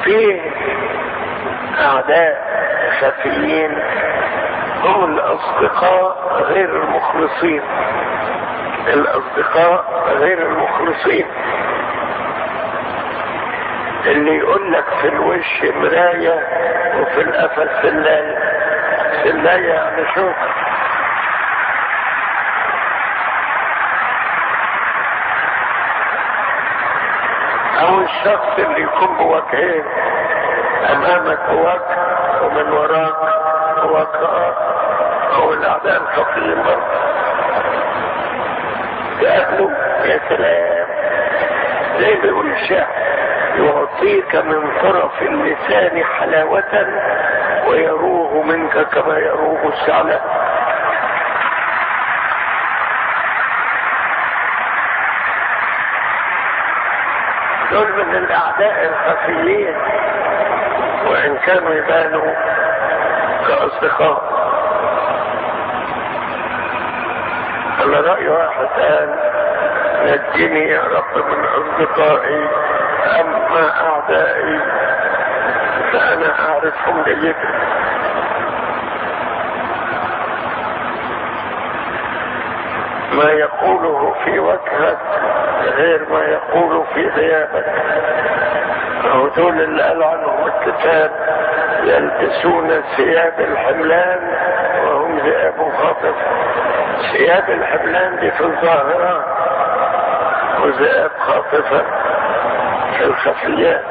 في اعداء خفيين هم الاصدقاء غير المخلصين. الاصدقاء غير المخلصين اللي يقول لك في الوش مراية وفي القفا سلاية. سلاية يعني شوف. او الشخص اللي يكون بوجهين، امامك بوجه ومن وراك بوجه، او الاعداء الخفيين تقابله يا سلام زي ما بيقول الشاعر، يعطيك من طرف اللسان حلاوة ويروه منك كما يروه الثعلب. دول من الاعداء الخفيين وان كانوا يبانوا كاصدقاء. على رأي واحد قال نجني يا رب من اصدقائي، اما اعدائي فانا اعرفهم جيدا. ما يقوله في وجهك غير ما يقوله في غيابك. أو دول اللي قال عنهم الكتاب يلبسون ثياب الحملان وهم ذئاب خاطف. ثياب الحملان دي في الظاهرات وذئاب خاطفة في الخفيات.